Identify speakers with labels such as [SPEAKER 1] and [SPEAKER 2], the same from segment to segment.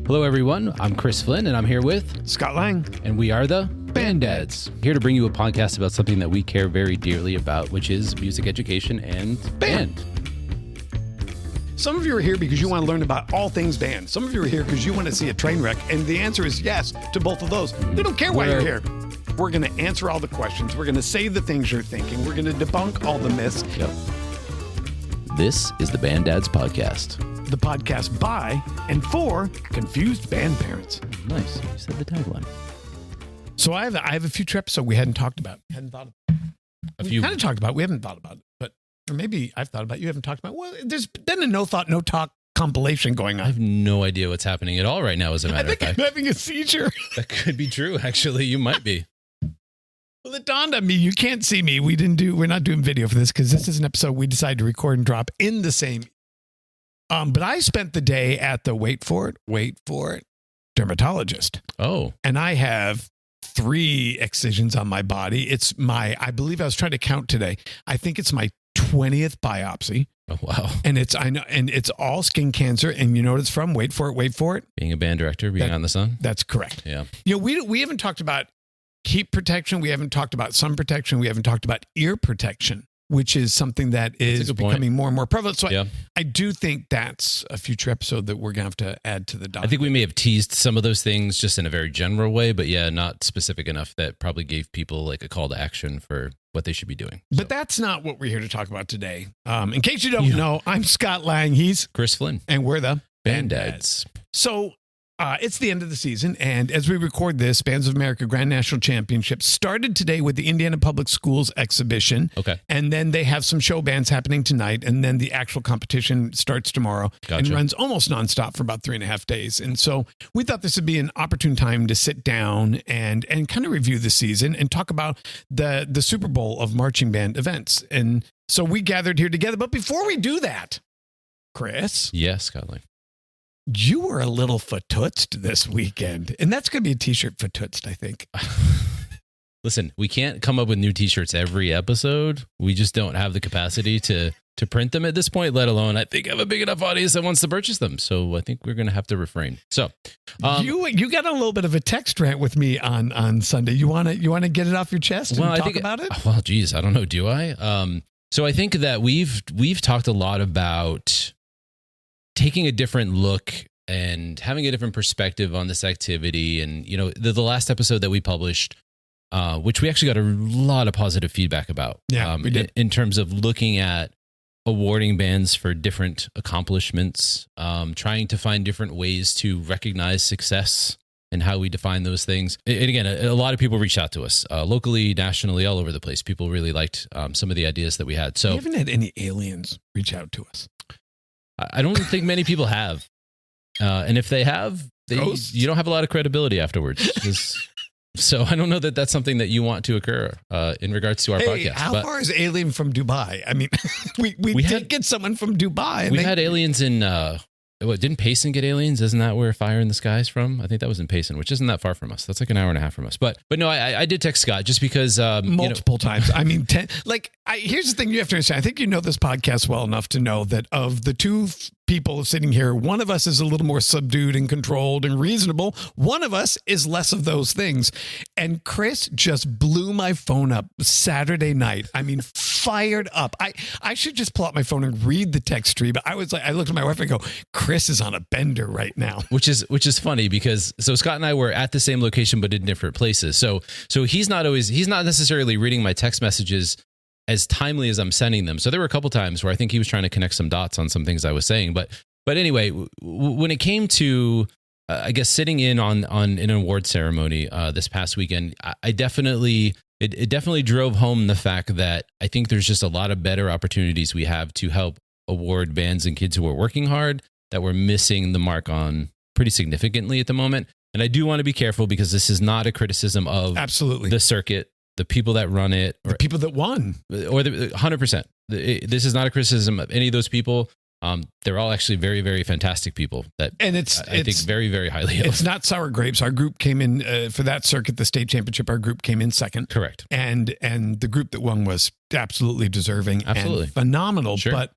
[SPEAKER 1] Hello, everyone. I'm Chris Flynn, and I'm here with
[SPEAKER 2] Scott Lang.
[SPEAKER 1] And we are the Band Dads. Here to bring you a podcast about something that we care very dearly about, which is music education and band.
[SPEAKER 2] Some of you are here because you want to learn about all things band. Some of you are here because you want to see a train wreck, and the answer is yes to both of those. We don't care why you're here. We're going to answer all the questions. We're going to say the things you're thinking. We're going to debunk all the myths.
[SPEAKER 1] Yep. This is the Band Dads Podcast.
[SPEAKER 2] The podcast by and for confused band parents.
[SPEAKER 1] Nice. You said the tagline.
[SPEAKER 2] So I have a future episode we hadn't talked about. We kind of talked about it. We haven't thought about it. But or maybe I've thought about it. You haven't talked about it. Well, there's been a no thought, no talk compilation going on.
[SPEAKER 1] I have no idea what's happening at all right now, as a matter of fact.
[SPEAKER 2] I'm having a seizure.
[SPEAKER 1] That could be true, actually. You might be.
[SPEAKER 2] Well, it dawned on me. You can't see me. We're not doing video for this because this is an episode we decided to record and drop in the same. But I spent the day at the wait for it, dermatologist.
[SPEAKER 1] Oh.
[SPEAKER 2] And I have 3 excisions on my body. I believe I was trying to count today. I think it's my 20th biopsy.
[SPEAKER 1] Oh, wow.
[SPEAKER 2] And it's all skin cancer. And you know what it's from? Wait for it.
[SPEAKER 1] Being a band director, being on the sun.
[SPEAKER 2] That's correct.
[SPEAKER 1] Yeah.
[SPEAKER 2] You know, we haven't talked about heat protection. We haven't talked about sun protection. We haven't talked about ear protection, which is something that is becoming more and more prevalent. So yeah. I do think that's a future episode that we're going to have to add to the document.
[SPEAKER 1] I think we may have teased some of those things just in a very general way, but yeah, not specific enough that probably gave people like a call to action for what they should be doing.
[SPEAKER 2] But that's not what we're here to talk about today. In case you don't know, I'm Scott Lang. He's
[SPEAKER 1] Chris Flynn.
[SPEAKER 2] And we're the
[SPEAKER 1] Band Dads.
[SPEAKER 2] So it's the end of the season, and as we record this, Bands of America Grand National Championship started today with the Indiana Public Schools exhibition.
[SPEAKER 1] Okay.
[SPEAKER 2] And then they have some show bands happening tonight, and then the actual competition starts tomorrow and runs almost nonstop for about 3.5 days. And so we thought this would be an opportune time to sit down and kind of review the season and talk about the Super Bowl of marching band events. And so we gathered here together. But before we do that, Chris.
[SPEAKER 1] Yes, Scott Lang.
[SPEAKER 2] You were a little fatootsed this weekend, and that's going to be a t-shirt, fatootsed, I think.
[SPEAKER 1] Listen, we can't come up with new t-shirts every episode. We just don't have the capacity to print them at this point, let alone I think I have a big enough audience that wants to purchase them. So I think we're going to have to refrain. So
[SPEAKER 2] you got a little bit of a text rant with me on Sunday. You want to get it off your chest and talk about it?
[SPEAKER 1] Well, geez, I don't know. Do I? So I think that we've talked a lot about taking a different look and having a different perspective on this activity. And, you know, the last episode that we published, which we actually got a lot of positive feedback about.
[SPEAKER 2] Yeah, we did.
[SPEAKER 1] In terms of looking at awarding bands for different accomplishments, trying to find different ways to recognize success and how we define those things. And again, a lot of people reached out to us locally, nationally, all over the place. People really liked some of the ideas that we had. So
[SPEAKER 2] we haven't had any aliens reach out to us.
[SPEAKER 1] I don't think many people have. And if they have, you don't have a lot of credibility afterwards. So I don't know that that's something that you want to occur in regards to our podcast.
[SPEAKER 2] How far is Alien from Dubai? I mean, we did get someone from Dubai.
[SPEAKER 1] We had aliens in... didn't Payson get aliens? Isn't that where Fire in the Sky is from? I think that was in Payson, which isn't that far from us. That's like an hour and a half from us. But no, I did text Scott just because...
[SPEAKER 2] multiple times. I mean, here's the thing you have to understand. I think you know this podcast well enough to know that of the 2 people sitting here, one of us is a little more subdued and controlled and reasonable. One of us is less of those things. And Chris just blew my phone up Saturday night. I mean, fired up. I should just pull out my phone and read the text tree, but I was like, I looked at my wife and I go, Chris is on a bender right now.
[SPEAKER 1] Which is funny because Scott and I were at the same location but in different places. So he's not necessarily reading my text messages as timely as I'm sending them. So there were a couple times where I think he was trying to connect some dots on some things I was saying. But anyway, when it came to, I guess, sitting in on an award ceremony this past weekend, it definitely drove home the fact that I think there's just a lot of better opportunities we have to help award bands and kids who are working hard that we're missing the mark on pretty significantly at the moment. And I do want to be careful because this is not a criticism of the circuit, the people that run it, or
[SPEAKER 2] the people that won,
[SPEAKER 1] or 100%. This is not a criticism of any of those people. They're all actually very, very fantastic people that I think very, very highly of.
[SPEAKER 2] It's not sour grapes. Our group came in for that circuit, the state championship. Our group came in second.
[SPEAKER 1] Correct.
[SPEAKER 2] And the group that won was absolutely deserving and phenomenal.
[SPEAKER 1] Sure.
[SPEAKER 2] But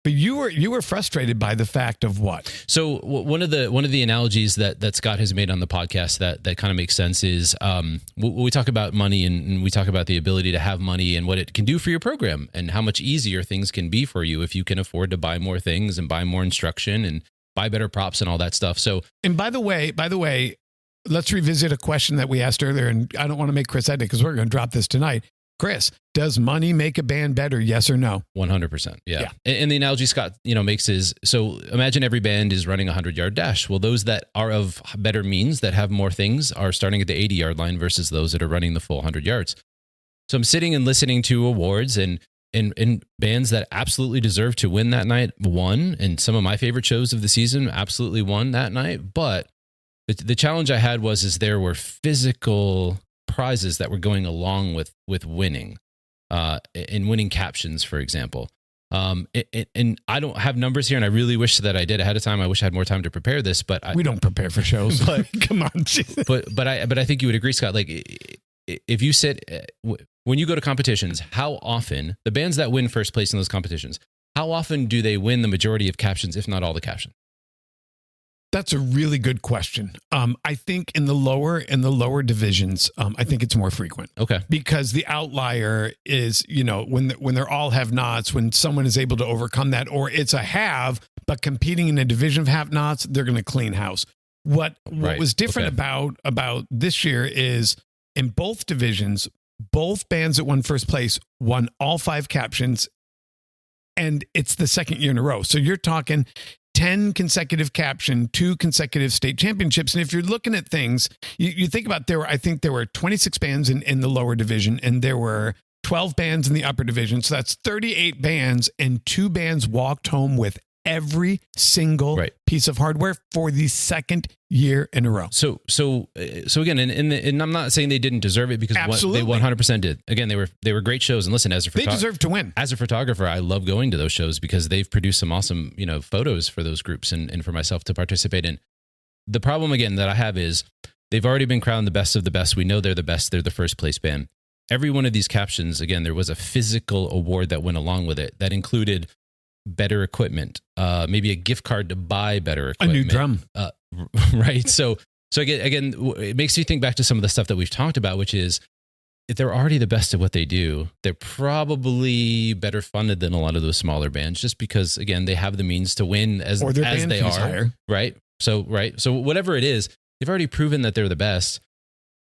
[SPEAKER 2] But you were frustrated by the fact of what?
[SPEAKER 1] So one of the analogies that Scott has made on the podcast that kind of makes sense is we talk about money and we talk about the ability to have money and what it can do for your program and how much easier things can be for you if you can afford to buy more things and buy more instruction and buy better props and all that stuff. So,
[SPEAKER 2] and by the way, let's revisit a question that we asked earlier, and I don't want to make Chris edit because we're going to drop this tonight. Chris, does money make a band better? Yes or no?
[SPEAKER 1] 100%. Yeah. And the analogy Scott, makes is, so imagine every band is running a 100-yard dash. Well, those that are of better means that have more things are starting at the 80-yard line versus those that are running the full 100 yards. So I'm sitting and listening to awards and bands that absolutely deserve to win that night won. And some of my favorite shows of the season absolutely won that night. But the challenge I had was there were physical prizes that were going along with winning, and winning captions, for example. And I don't have numbers here, and I really wish that I did ahead of time. I wish I had more time to prepare this, but
[SPEAKER 2] we don't prepare for shows.
[SPEAKER 1] But
[SPEAKER 2] come on,
[SPEAKER 1] but I think you would agree, Scott. Like if you sit when you go to competitions, how often the bands that win first place in those competitions, how often do they win the majority of captions, if not all the captions?
[SPEAKER 2] That's a really good question. I think in the lower divisions, I think it's more frequent.
[SPEAKER 1] Okay.
[SPEAKER 2] Because the outlier is, when they're all have-nots, when someone is able to overcome that, or it's a have, but competing in a division of have-nots, they're going to clean house. What was different about this year is in both divisions, both bands that won first place won all 5 captions, and it's the second year in a row. So you're talking 10 consecutive caption, 2 consecutive state championships. And if you're looking at things, you think about I think there were 26 bands in the lower division, and there were 12 bands in the upper division. So that's 38 bands, and 2 bands walked home with every single piece of hardware for the second year in a row.
[SPEAKER 1] So again, and I'm not saying they didn't deserve it because they 100% did. Again, they were great shows. And listen, they
[SPEAKER 2] deserve to win.
[SPEAKER 1] As a photographer, I love going to those shows because they've produced some awesome, photos for those groups and for myself to participate in. The problem again that I have is they've already been crowned the best of the best. We know they're the best. They're the first place band. Every one of these captions, again, there was a physical award that went along with it that included better equipment, maybe a gift card to buy better equipment.
[SPEAKER 2] A new drum.
[SPEAKER 1] Right. So again, it makes you think back to some of the stuff that we've talked about, which is if they're already the best at what they do, they're probably better funded than a lot of those smaller bands just because, again, they have the means to win as they are. Higher. Right. So whatever it is, they've already proven that they're the best,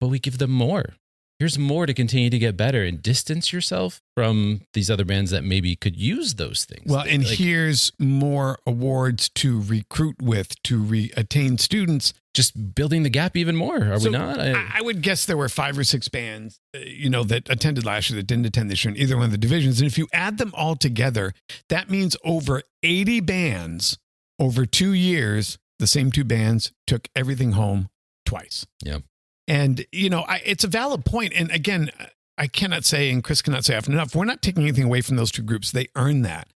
[SPEAKER 1] but we give them more. Here's more to continue to get better and distance yourself from these other bands that maybe could use those things.
[SPEAKER 2] Well, and here's more awards to recruit with, to attain students.
[SPEAKER 1] Just building the gap even more, are we not?
[SPEAKER 2] I would guess there were 5 or 6 bands, that attended last year that didn't attend this year in either one of the divisions. And if you add them all together, that means over 80 bands over 2 years, the same 2 bands took everything home twice.
[SPEAKER 1] Yeah.
[SPEAKER 2] And, it's a valid point. And again, I cannot say, and Chris cannot say often enough, we're not taking anything away from those 2 groups. They earn that.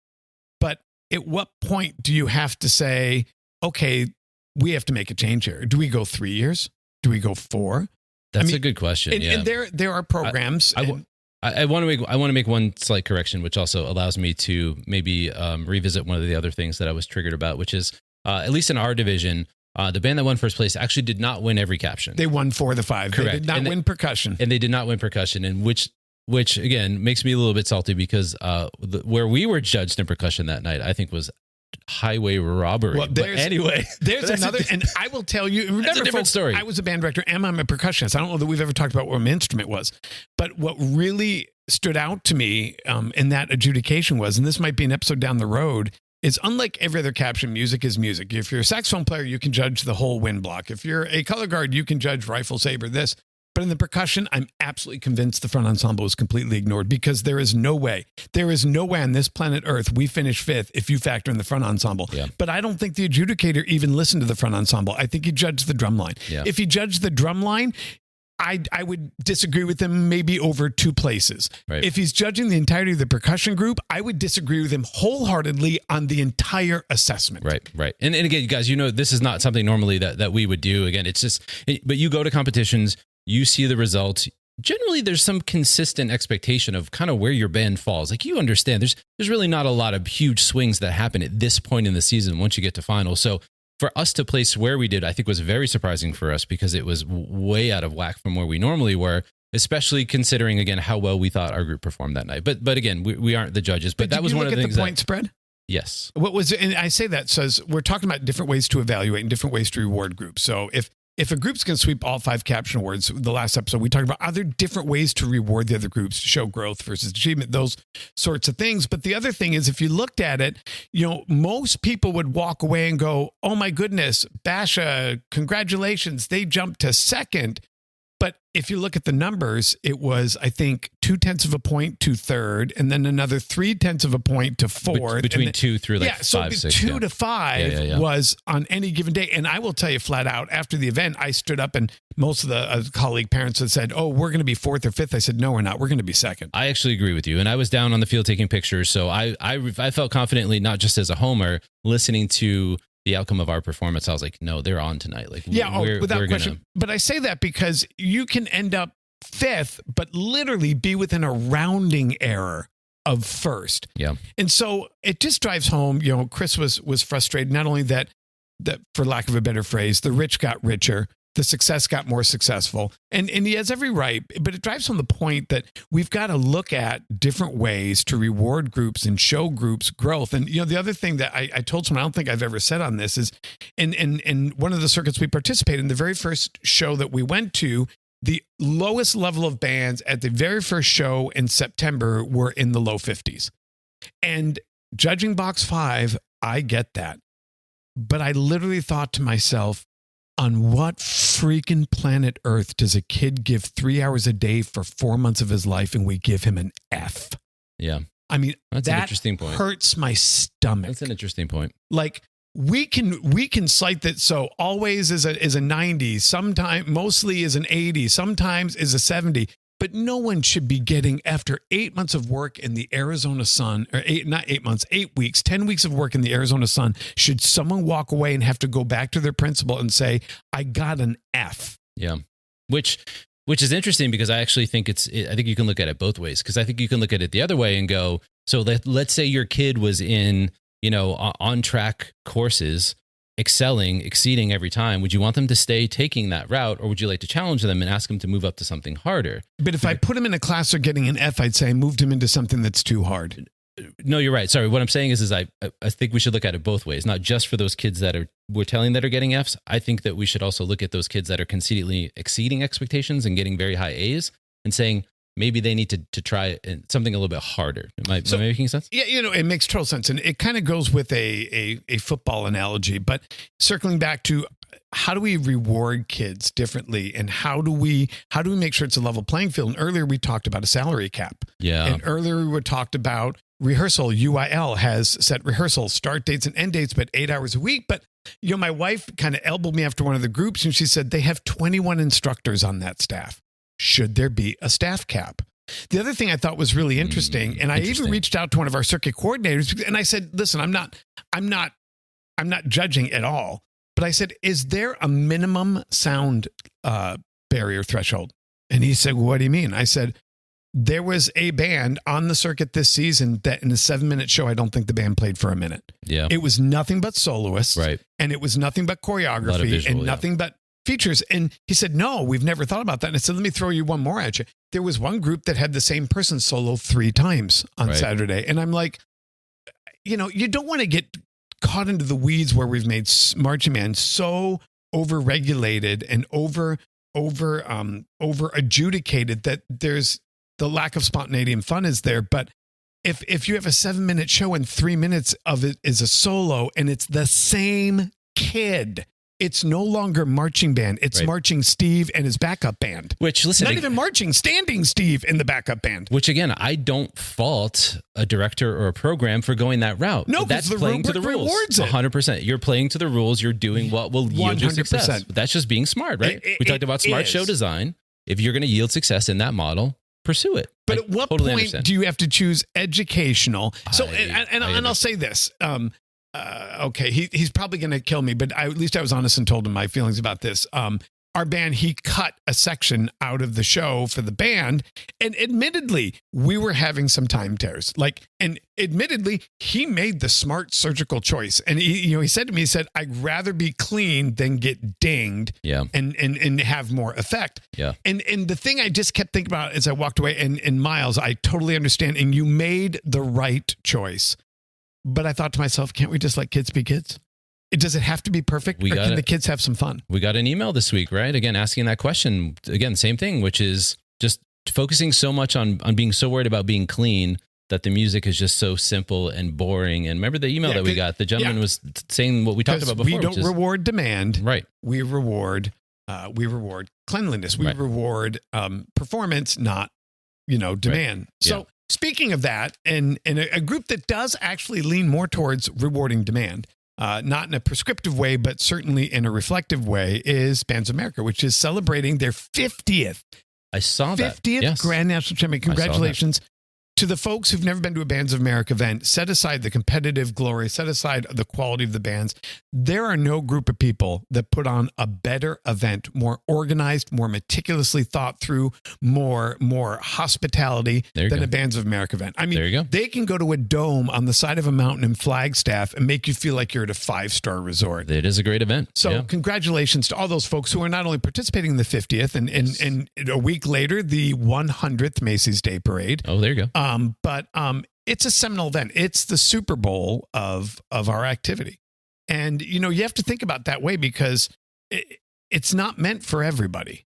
[SPEAKER 2] But at what point do you have to say, okay, we have to make a change here? Do we go 3 years? Do we go 4?
[SPEAKER 1] That's a good question.
[SPEAKER 2] And there are programs.
[SPEAKER 1] I want to make one slight correction, which also allows me to maybe revisit one of the other things that I was triggered about, which is at least in our division, the band that won first place actually did not win every caption.
[SPEAKER 2] They won 4 of the 5.
[SPEAKER 1] Correct.
[SPEAKER 2] They did not win percussion.
[SPEAKER 1] And they did not win percussion, and which again makes me a little bit salty because where we were judged in percussion that night, I think was highway robbery.
[SPEAKER 2] Well, there's another, and I will tell you, remember,
[SPEAKER 1] that's a different story.
[SPEAKER 2] I was a band director and I'm a percussionist. I don't know that we've ever talked about what my instrument was, but what really stood out to me in that adjudication was, and this might be an episode down the road, is unlike every other caption, music is music. If you're a saxophone player, you can judge the whole wind block. If you're a color guard, you can judge rifle, saber, this. But in the percussion, I'm absolutely convinced the front ensemble is completely ignored because there is no way on this planet Earth we finish 5th if you factor in the front ensemble.
[SPEAKER 1] Yeah.
[SPEAKER 2] But I don't think the adjudicator even listened to the front ensemble. I think he judged the drum line.
[SPEAKER 1] Yeah.
[SPEAKER 2] If he judged the drum line, I would disagree with him maybe over 2 places.
[SPEAKER 1] Right.
[SPEAKER 2] If he's judging the entirety of the percussion group, I would disagree with him wholeheartedly on the entire assessment.
[SPEAKER 1] Right. And again, you guys, this is not something normally that we would do. Again, it's just, but you go to competitions, you see the results, generally there's some consistent expectation of kind of where your band falls. Like, you understand there's really not a lot of huge swings that happen at this point in the season once you get to finals. So for us to place where we did, I think was very surprising for us because it was way out of whack from where we normally were, especially considering, again, how well we thought our group performed that night. But again, we aren't the judges. But that was one of the things.
[SPEAKER 2] The point spread?
[SPEAKER 1] Yes.
[SPEAKER 2] What was it? And I say that says we're talking about different ways to evaluate and different ways to reward groups. So if a group's going to sweep all 5 caption awards, the last episode, we talked about other different ways to reward the other groups to show growth versus achievement, those sorts of things. But the other thing is, if you looked at it, most people would walk away and go, oh my goodness, Basha, congratulations, they jumped to second. But if you look at the numbers, it was, I think, 0.2 of a point to third, and then another 0.3 of a point to fourth.
[SPEAKER 1] Between 2 through like 5, 6.
[SPEAKER 2] 2 to 5 was on any given day. And I will tell you flat out, after the event, I stood up and most of the colleague parents had said, oh, we're going to be 4th or 5th. I said, no, we're not. We're going to be 2nd.
[SPEAKER 1] I actually agree with you. And I was down on the field taking pictures. So I felt confidently, not just as a homer, listening to the outcome of our performance. I was like, no, they're on tonight. Like,
[SPEAKER 2] without question. But I say that because you can end up 5th, but literally be within a rounding error of 1st.
[SPEAKER 1] Yeah. And
[SPEAKER 2] so it just drives home, Chris was frustrated. Not only that, for lack of a better phrase, the rich got richer, the success got more successful. And he has every right, but it drives home the point that we've got to look at different ways to reward groups and show groups growth. And, the other thing that I told someone, I don't think I've ever said on this, is in one of the circuits we participated in, the very first show that we went to, the lowest level of bands at the very first show in September were in the low 50s. And judging box 5, I get that. But I literally thought to myself, on what freaking planet Earth does a kid give 3 hours a day for 4 months of his life and we give him an F?
[SPEAKER 1] Yeah.
[SPEAKER 2] I mean,
[SPEAKER 1] that's an interesting point.
[SPEAKER 2] Hurts my stomach.
[SPEAKER 1] That's an interesting point.
[SPEAKER 2] Like, we can cite that. So always is a 90, sometimes mostly is an 80, sometimes is a 70. But no one should be getting, after 8 months of work in the Arizona sun, or 8 weeks, 10 weeks of work in the Arizona sun, should someone walk away and have to go back to their principal and say, I got an F?
[SPEAKER 1] Yeah. Which is interesting, because I actually think I think you can look at it both ways, because I think you can look at it the other way and go, so let's say your kid was in, on track courses, exceeding every time. Would you want them to stay taking that route, or would you like to challenge them and ask them to move up to something harder?
[SPEAKER 2] But if I put him in a class or getting an F, I'd say I moved him into something that's too hard.
[SPEAKER 1] No, you're right. Sorry. What I'm saying is I think we should look at it both ways, not just for those kids we're telling that are getting Fs. I think that we should also look at those kids that are concededly exceeding expectations and getting very high A's and saying, maybe they need to try something a little bit harder. Am I making sense?
[SPEAKER 2] Yeah, it makes total sense. And it kind of goes with a football analogy. But circling back to, how do we reward kids differently? And how do we make sure it's a level playing field? And earlier we talked about a salary cap.
[SPEAKER 1] Yeah.
[SPEAKER 2] And earlier we talked about rehearsal. UIL has set rehearsal start dates and end dates, but 8 hours a week. But, my wife kind of elbowed me after one of the groups, and she said they have 21 instructors on that staff. Should there be a staff cap? The other thing I thought was really interesting, and I even reached out to one of our circuit coordinators, and I said, listen, I'm not judging at all, but I said, is there a minimum sound barrier threshold? And he said, well, what do you mean? I said, there was a band on the circuit this season that in a 7-minute show, I don't think the band played for a minute.
[SPEAKER 1] Yeah.
[SPEAKER 2] It was nothing but soloists.
[SPEAKER 1] Right.
[SPEAKER 2] And it was nothing but choreography and nothing but features. And he said, no, we've never thought about that. And I said, let me throw you one more at you. There was one group that had the same person solo 3 times on Saturday. And I'm like, you don't want to get caught into the weeds where we've made marching band so over-regulated and over adjudicated that there's the lack of spontaneity and fun is there. But if you have a 7-minute show and 3 minutes of it is a solo and it's the same kid, it's no longer marching band. It's marching Steve and his backup band.
[SPEAKER 1] Which, listen,
[SPEAKER 2] not even marching, standing Steve in the backup band.
[SPEAKER 1] Which, again, I don't fault a director or a program for going that route.
[SPEAKER 2] No,
[SPEAKER 1] that's playing to the rules. 100%. You're playing to the rules. You're doing what will yield you success. But that's just being smart, right? We talked about smart show design. If you're going to yield success in that model, pursue it.
[SPEAKER 2] But at what point do you have to choose educational? So, I'll say this. Okay, he's probably going to kill me, but at least I was honest and told him my feelings about this. Our our band, he cut a section out of the show for the band. And admittedly, we were having some time tears. And admittedly, he made the smart surgical choice. And he said to me, I'd rather be clean than get dinged and have more effect.
[SPEAKER 1] Yeah.
[SPEAKER 2] And the thing I just kept thinking about as I walked away, and Miles, I totally understand. And you made the right choice. But I thought to myself, can't we just let kids be kids? Does it have to be perfect, or can the kids have some fun?
[SPEAKER 1] We got an email this week, right? Again, asking that question. Again, same thing, which is just focusing so much on being so worried about being clean that the music is just so simple and boring. And remember the email that we got? The gentleman was saying what we talked about before.
[SPEAKER 2] We don't reward demand.
[SPEAKER 1] Right.
[SPEAKER 2] We reward cleanliness. We reward performance, not, demand. Right. So speaking of that, and a group that does actually lean more towards rewarding demand, not in a prescriptive way, but certainly in a reflective way, is Bands of America, which is celebrating their 50th.
[SPEAKER 1] I saw that.
[SPEAKER 2] 50th Grand National Champion. Congratulations to the folks who've never been to a Bands of America event. Set aside the competitive glory, set aside the quality of the bands. There are no group of people that put on a better event, more organized, more meticulously thought through, more hospitality than a Bands of America event. I mean,
[SPEAKER 1] there you go.
[SPEAKER 2] They can go to a dome on the side of a mountain in Flagstaff and make you feel like you're at a 5-star resort.
[SPEAKER 1] It is a great event.
[SPEAKER 2] So congratulations to all those folks who are not only participating in the 50th and a week later, the 100th Macy's Day Parade.
[SPEAKER 1] Oh, there you go.
[SPEAKER 2] But it's a seminal event. It's the Super Bowl of our activity. And, you have to think about it that way because it's not meant for everybody.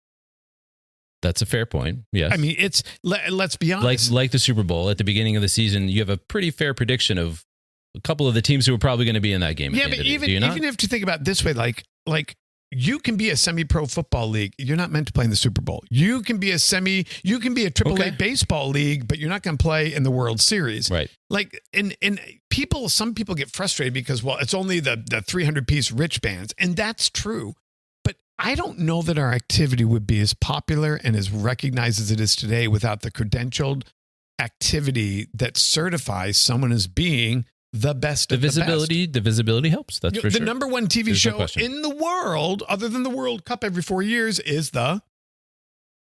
[SPEAKER 1] That's a fair point. Yes.
[SPEAKER 2] I mean, let's be honest.
[SPEAKER 1] Like the Super Bowl at the beginning of the season, you have a pretty fair prediction of a couple of the teams who are probably going to be in that game.
[SPEAKER 2] Yeah, but even if you think about it this way, like you can be a semi-pro football league. You're not meant to play in the Super Bowl. You can be a triple A baseball league, but you're not going to play in the World Series.
[SPEAKER 1] Right.
[SPEAKER 2] Like, and some people get frustrated because, it's only the 300-piece rich bands. And that's true. But I don't know that our activity would be as popular and as recognized as it is today without the credentialed activity that certifies someone as being the best of the best.
[SPEAKER 1] The visibility helps. That's for sure.
[SPEAKER 2] The number one TV show in the world, other than the World Cup every 4 years, is the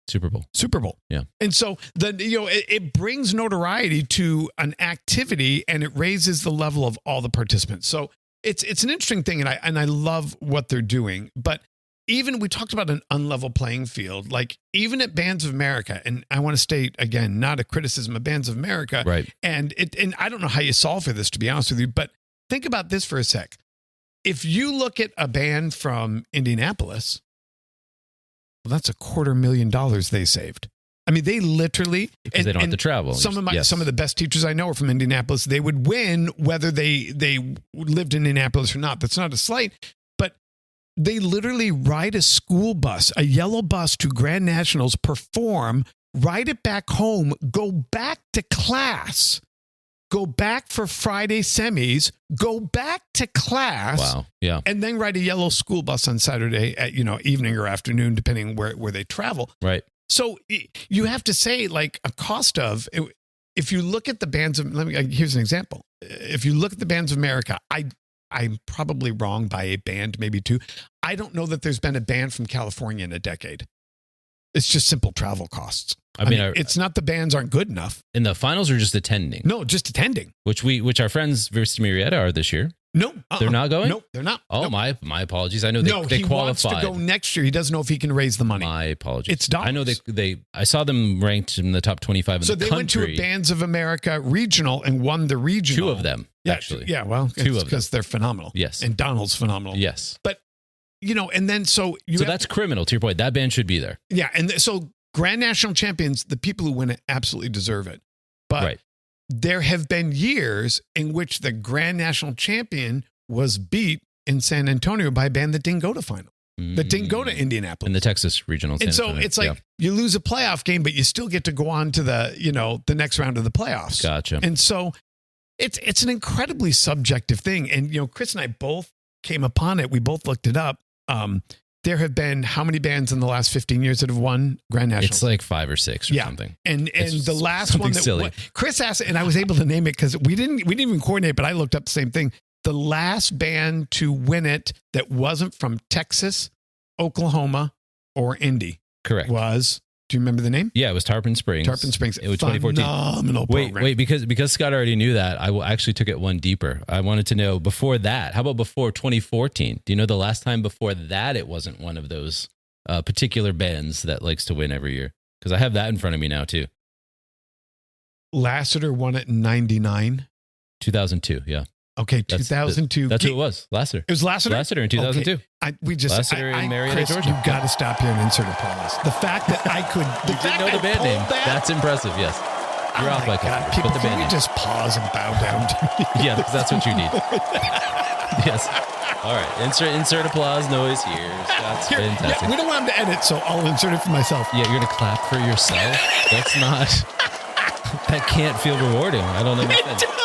[SPEAKER 1] Super Bowl. Yeah.
[SPEAKER 2] And so it brings notoriety to an activity and it raises the level of all the participants. So it's an interesting thing, and I love what they're doing. But even we talked about an unlevel playing field, like even at Bands of America, and I want to state again, not a criticism of Bands of America.
[SPEAKER 1] Right.
[SPEAKER 2] And I don't know how you solve for this, to be honest with you, but think about this for a sec. If you look at a band from Indianapolis, well, that's $250,000 they saved. I mean, they literally,
[SPEAKER 1] because they don't have to travel.
[SPEAKER 2] Some of the best teachers I know are from Indianapolis. They would win whether they lived in Indianapolis or not. That's not a slight. They literally ride a school bus, a yellow bus, to Grand Nationals, perform, ride it back home, go back to class, go back for Friday semis, go back to class.
[SPEAKER 1] Wow. Yeah.
[SPEAKER 2] And then ride a yellow school bus on Saturday at, evening or afternoon, depending where they travel.
[SPEAKER 1] Right.
[SPEAKER 2] So you have to say, like, a cost of, if you look at the bands of, here's an example. If you look at the Bands of America, I'm probably wrong by a band, maybe two. I don't know that there's been a band from California in a decade. It's just simple travel costs. I mean, it's not the bands aren't good enough.
[SPEAKER 1] In the finals or just attending?
[SPEAKER 2] No, just attending.
[SPEAKER 1] Which our friends versus Marietta are this year.
[SPEAKER 2] No,
[SPEAKER 1] they're not going.
[SPEAKER 2] No, they're not.
[SPEAKER 1] Oh,
[SPEAKER 2] nope.
[SPEAKER 1] my apologies. I know they qualified.
[SPEAKER 2] He wants to go next year. He doesn't know if he can raise the money.
[SPEAKER 1] My apologies.
[SPEAKER 2] It's dollars.
[SPEAKER 1] I know I saw them ranked in the top 25 in the country. So they went to
[SPEAKER 2] a Bands of America regional and won the regional.
[SPEAKER 1] 2 of them, actually.
[SPEAKER 2] Yeah, well, 2 of them because they're phenomenal.
[SPEAKER 1] Yes,
[SPEAKER 2] and Donald's phenomenal.
[SPEAKER 1] Yes,
[SPEAKER 2] but and then so
[SPEAKER 1] that's criminal. To your point, that band should be there.
[SPEAKER 2] Yeah, and so Grand National champions, the people who win it absolutely deserve it. But there have been years in which the Grand National champion was beat in San Antonio by a band that didn't go to final, that didn't go to Indianapolis.
[SPEAKER 1] In the Texas regional.
[SPEAKER 2] And so it's like you lose a playoff game, but you still get to go on to the next round of the playoffs.
[SPEAKER 1] Gotcha.
[SPEAKER 2] And so it's an incredibly subjective thing. And, Chris and I both came upon it. We both looked it up. There have been how many bands in the last 15 years that have won Grand Nationals?
[SPEAKER 1] It's like 5 or 6 or something.
[SPEAKER 2] And the last one that Chris asked, and I was able to name it because we didn't even coordinate, but I looked up the same thing. The last band to win it that wasn't from Texas, Oklahoma, or Indy.
[SPEAKER 1] Correct.
[SPEAKER 2] Do you remember the name?
[SPEAKER 1] Yeah, it was Tarpon Springs.
[SPEAKER 2] Tarpon Springs.
[SPEAKER 1] It was 2014.
[SPEAKER 2] Phenomenal program.
[SPEAKER 1] Wait, because Scott already knew that, I actually took it one deeper. I wanted to know before that. How about before 2014? Do you know the last time before that it wasn't one of those particular bands that likes to win every year? Because I have that in front of me now too.
[SPEAKER 2] Lassiter won it in 99.
[SPEAKER 1] 2002, yeah.
[SPEAKER 2] Okay, 2002.
[SPEAKER 1] That's who it was, Lassiter.
[SPEAKER 2] It was Lassiter?
[SPEAKER 1] Lassiter in 2002.
[SPEAKER 2] Okay.
[SPEAKER 1] Lassiter in Marietta,
[SPEAKER 2] Chris,
[SPEAKER 1] Georgia.
[SPEAKER 2] You've got to stop here and insert applause. The fact that I could...
[SPEAKER 1] You didn't know the band name. That's impressive, yes. You're off by a couple.
[SPEAKER 2] People,
[SPEAKER 1] But the band
[SPEAKER 2] can you
[SPEAKER 1] name.
[SPEAKER 2] just pause and bow down to me?
[SPEAKER 1] Yeah, because that's what you need. Yes. All right. Insert applause noise here. That's fantastic.
[SPEAKER 2] Yeah, we don't want him to edit, so I'll insert it for myself.
[SPEAKER 1] Yeah, you're going to clap for yourself? That's not... That can't feel rewarding. I don't understand.
[SPEAKER 2] It does.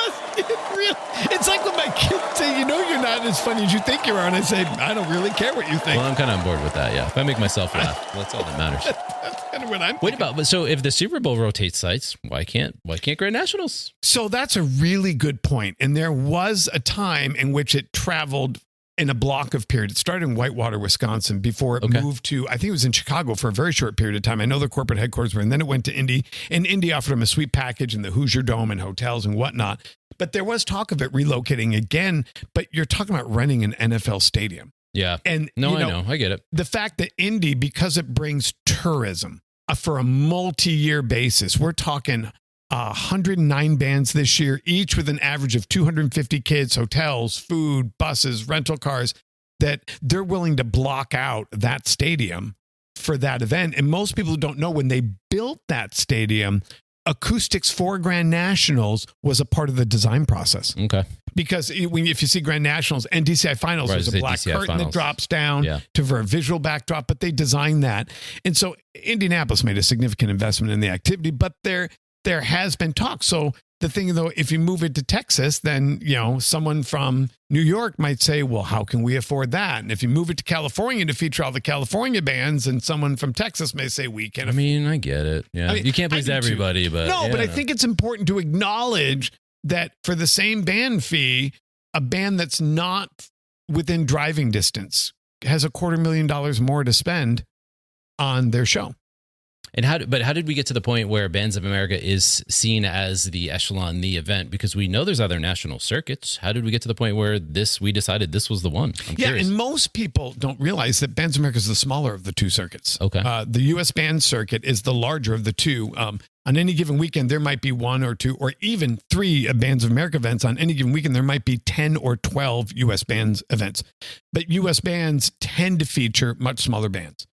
[SPEAKER 2] It's like when my kids say, you're not as funny as you think you are. And I say, I don't really care what you think.
[SPEAKER 1] Well, I'm kind of on board with that, yeah. If I make myself laugh, that's all that matters.
[SPEAKER 2] That's kind of what I'm thinking.
[SPEAKER 1] But so if the Super Bowl rotates sites, why can't Grand Nationals?
[SPEAKER 2] So that's a really good point. And there was a time in which it traveled in a block of period. It started in Whitewater, Wisconsin, before it moved to, I think it was in Chicago for a very short period of time. I know the corporate headquarters were, and then it went to Indy, and Indy offered them a sweet package in the Hoosier Dome and hotels and whatnot. But there was talk of it relocating again, but you're talking about renting an NFL stadium.
[SPEAKER 1] Yeah.
[SPEAKER 2] And
[SPEAKER 1] I know. I get it.
[SPEAKER 2] The fact that Indy, because it brings tourism for a multi-year basis, we're talking 109 bands this year, each with an average of 250 kids, hotels, food, buses, rental cars, that they're willing to block out that stadium for that event. And most people don't know, when they built that stadium, Acoustics for Grand Nationals was a part of the design process.
[SPEAKER 1] Okay.
[SPEAKER 2] Because if you see Grand Nationals and DCI Finals, there's a black curtain that drops down for a visual backdrop, but they designed that. And so Indianapolis made a significant investment in the activity, but there has been talk. So the thing, though, if you move it to Texas, then, someone from New York might say, well, how can we afford that? And if you move it to California to feature all the California bands, and someone from Texas may say, we can.
[SPEAKER 1] I get it. Yeah. You can't please everybody, but.
[SPEAKER 2] No, but I think it's important to acknowledge that for the same band fee, a band that's not within driving distance has $250,000 more to spend on their show.
[SPEAKER 1] And how did we get to the point where Bands of America is seen as the echelon, the event? Because we know there's other national circuits. How did we get to the point where we decided this was the one? I'm curious.
[SPEAKER 2] And most people don't realize that Bands of America is the smaller of the two circuits.
[SPEAKER 1] Okay.
[SPEAKER 2] The U.S. band circuit is the larger of the two. On any given weekend, there might be one or two or even three Bands of America events. On any given weekend, there might be 10 or 12 U.S. bands events. But U.S. bands tend to feature much smaller bands.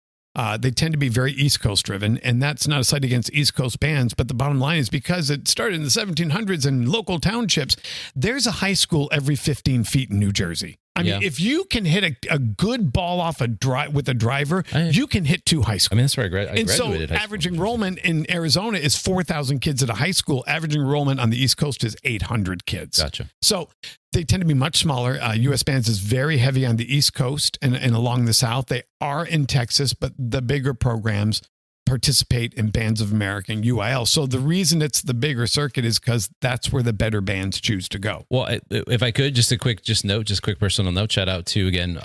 [SPEAKER 2] They tend to be very East Coast driven, and that's not a slight against East Coast bands, but the bottom line is, because it started in the 1700s in local townships, there's a high school every 15 feet in New Jersey. I mean, if you can hit a good ball off with a driver, you can hit 2 high schools.
[SPEAKER 1] I mean, that's where I graduated.
[SPEAKER 2] And so average enrollment in Arizona is 4,000 kids at a high school. Average enrollment on the East Coast is 800 kids.
[SPEAKER 1] Gotcha.
[SPEAKER 2] So they tend to be much smaller. U.S. Bands is very heavy on the East Coast and along the South. They are in Texas, but the bigger programs participate in Bands of America and UIL. So the reason it's the bigger circuit is because that's where the better bands choose to go.
[SPEAKER 1] Well, if I could, just a quick personal note, shout out to, again,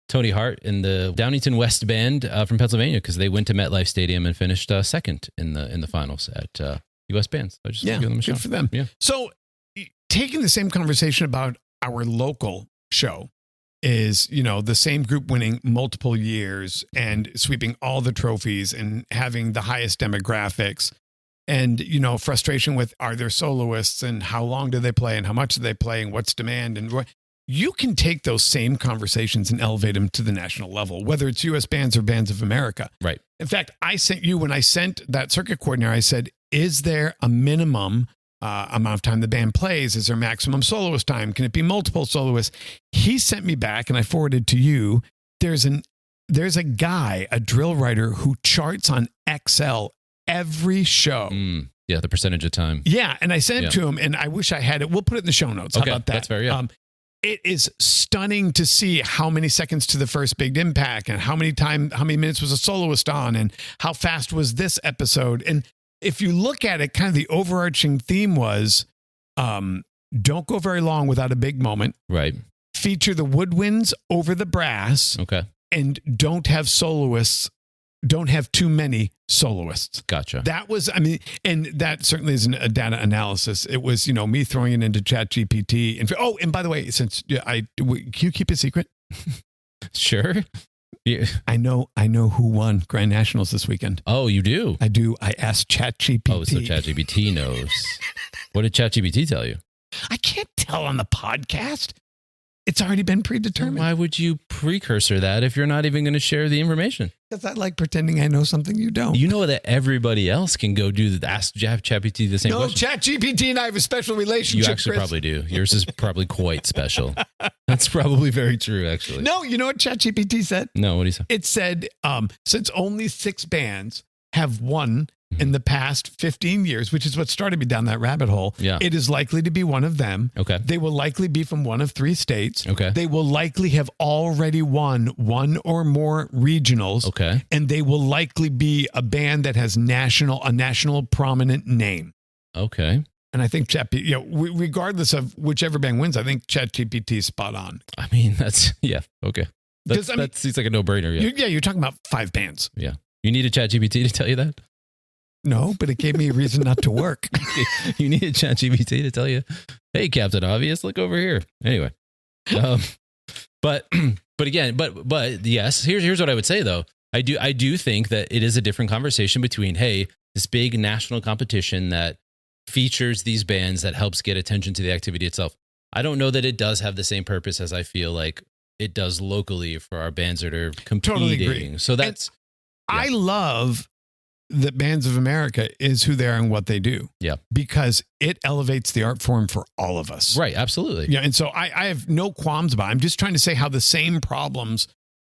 [SPEAKER 1] Tony Hart and the Downington West Band from Pennsylvania, because they went to MetLife Stadium and finished second in the finals at U.S. Bands. I just give them a shout.
[SPEAKER 2] Good for them.
[SPEAKER 1] Yeah.
[SPEAKER 2] So taking the same conversation about our local show is, the same group winning multiple years and sweeping all the trophies and having the highest demographics, and, frustration with, are there soloists and how long do they play and how much do they play and what's demand, and you can take those same conversations and elevate them to the national level, whether it's U.S. bands or Bands of America.
[SPEAKER 1] Right.
[SPEAKER 2] In fact, when I sent that circuit coordinator, I said, is there a minimum amount of time the band plays? Is there maximum soloist time? Can it be multiple soloists? He sent me back, and I forwarded to you. There's a guy, a drill writer, who charts on Excel every show.
[SPEAKER 1] Yeah, the percentage of time.
[SPEAKER 2] Yeah, and I sent it to him, and I wish I had it. We'll put it in the show notes.
[SPEAKER 1] Okay,
[SPEAKER 2] how about that?
[SPEAKER 1] That's fair, yeah.
[SPEAKER 2] It is stunning to see how many seconds to the first big impact, and how many minutes was a soloist on, and how fast was this episode. And if you look at it, kind of the overarching theme was, don't go very long without a big moment.
[SPEAKER 1] Right.
[SPEAKER 2] Feature the woodwinds over the brass.
[SPEAKER 1] Okay.
[SPEAKER 2] And don't have soloists don't have too many soloists.
[SPEAKER 1] Gotcha.
[SPEAKER 2] That was, I mean, and that certainly isn't a data analysis. It was, me throwing it into ChatGPT. And by the way, since can you keep a secret?
[SPEAKER 1] Sure. Yeah.
[SPEAKER 2] I know who won Grand Nationals this weekend.
[SPEAKER 1] Oh, you do?
[SPEAKER 2] I do. I asked ChatGPT.
[SPEAKER 1] Oh, so ChatGPT knows. What did ChatGPT tell you?
[SPEAKER 2] I can't tell on the podcast. It's already been predetermined.
[SPEAKER 1] Why would you precursor that if you're not even going to share the information?
[SPEAKER 2] Because I like pretending I know something you don't.
[SPEAKER 1] You know that everybody else can go ask ChatGPT the same question.
[SPEAKER 2] No, ChatGPT and I have a special relationship.
[SPEAKER 1] You actually
[SPEAKER 2] Chris.
[SPEAKER 1] probably do. Yours is probably quite special. That's probably very true, actually.
[SPEAKER 2] No, you know what ChatGPT said?
[SPEAKER 1] No, what do you say?
[SPEAKER 2] It said, since only 6 bands have won in the past 15 years, which is what started me down that rabbit hole, it is likely to be one of them.
[SPEAKER 1] Okay.
[SPEAKER 2] They will likely be from one of 3 states.
[SPEAKER 1] Okay.
[SPEAKER 2] They will likely have already won 1 or more regionals.
[SPEAKER 1] Okay.
[SPEAKER 2] And they will likely be a band that has a national prominent name.
[SPEAKER 1] Okay.
[SPEAKER 2] And I think regardless of whichever band wins, I think ChatGPT is spot on.
[SPEAKER 1] I mean, okay. That seems like a no-brainer.
[SPEAKER 2] You're talking about 5 bands.
[SPEAKER 1] Yeah. You need a ChatGPT to tell you that?
[SPEAKER 2] No, but it gave me a reason not to work.
[SPEAKER 1] You need a ChatGPT to tell you, hey, Captain Obvious, look over here. Anyway, but yes, here's what I would say though. I do think that it is a different conversation between, hey, this big national competition that features these bands that helps get attention to the activity itself. I don't know that it does have the same purpose as I feel like it does locally for our bands that are competing.
[SPEAKER 2] Totally agree.
[SPEAKER 1] So that's.
[SPEAKER 2] I love that Bands of America is who they are and what they do. Yeah. Because it elevates the art form for all of us.
[SPEAKER 1] Right. Absolutely.
[SPEAKER 2] Yeah. And so I have no qualms about it. I'm just trying to say how the same problems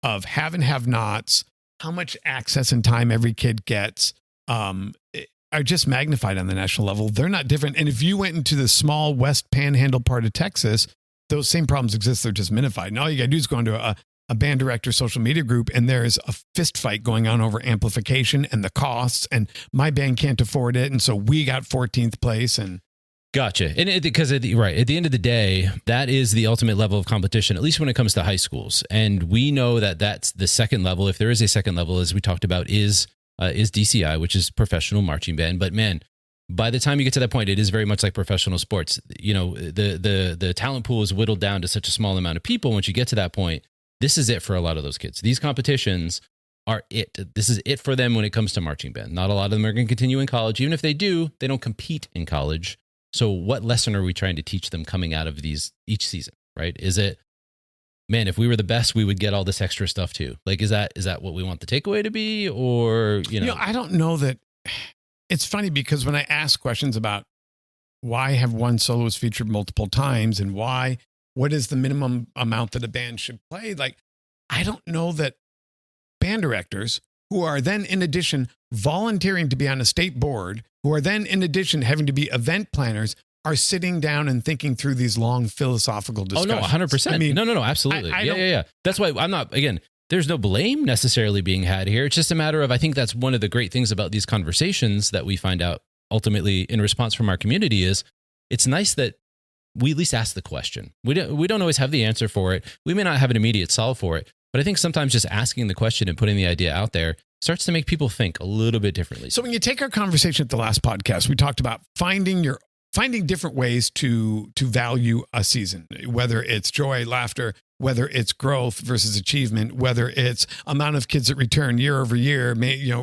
[SPEAKER 2] of have and have nots, how much access and time every kid gets, are just magnified on the national level. They're not different. And if you went into the small West Panhandle part of Texas, those same problems exist. They're just minified. And all you got to do is go into a band director social media group, and there is a fist fight going on over amplification and the costs, and my band can't afford it. And so we got 14th place. And
[SPEAKER 1] gotcha. And because at the end of the day, that is the ultimate level of competition, at least when it comes to high schools. And we know that that's the second level. If there is a second level, as we talked about, is DCI, which is professional marching band. But man, by the time you get to that point, it is very much like professional sports. The talent pool is whittled down to such a small amount of people. Once you get to that point, this is it for a lot of those kids. These competitions are it. This is it for them when it comes to marching band. Not a lot of them are going to continue in college. Even if they do, they don't compete in college. So what lesson are we trying to teach them coming out of these each season, right? Is it, man, if we were the best, we would get all this extra stuff too? Like, is that what we want the takeaway to be? Or,
[SPEAKER 2] I don't know that. It's funny because when I ask questions about why have one soloist featured multiple times and what is the minimum amount that a band should play? Like, I don't know that band directors who are then in addition volunteering to be on a state board, who are then in addition having to be event planners, are sitting down and thinking through these long philosophical discussions.
[SPEAKER 1] Oh, no, 100%. I mean, no, absolutely. Yeah. That's why I'm not, again, there's no blame necessarily being had here. It's just a matter of, I think that's one of the great things about these conversations that we find out ultimately in response from our community is it's nice that we at least ask the question. We don't always have the answer for it. We may not have an immediate solve for it, but I think sometimes just asking the question and putting the idea out there starts to make people think a little bit differently.
[SPEAKER 2] So when you take our conversation at the last podcast, we talked about finding different ways to value a season, whether it's joy, laughter, whether it's growth versus achievement, whether it's amount of kids that return year over year,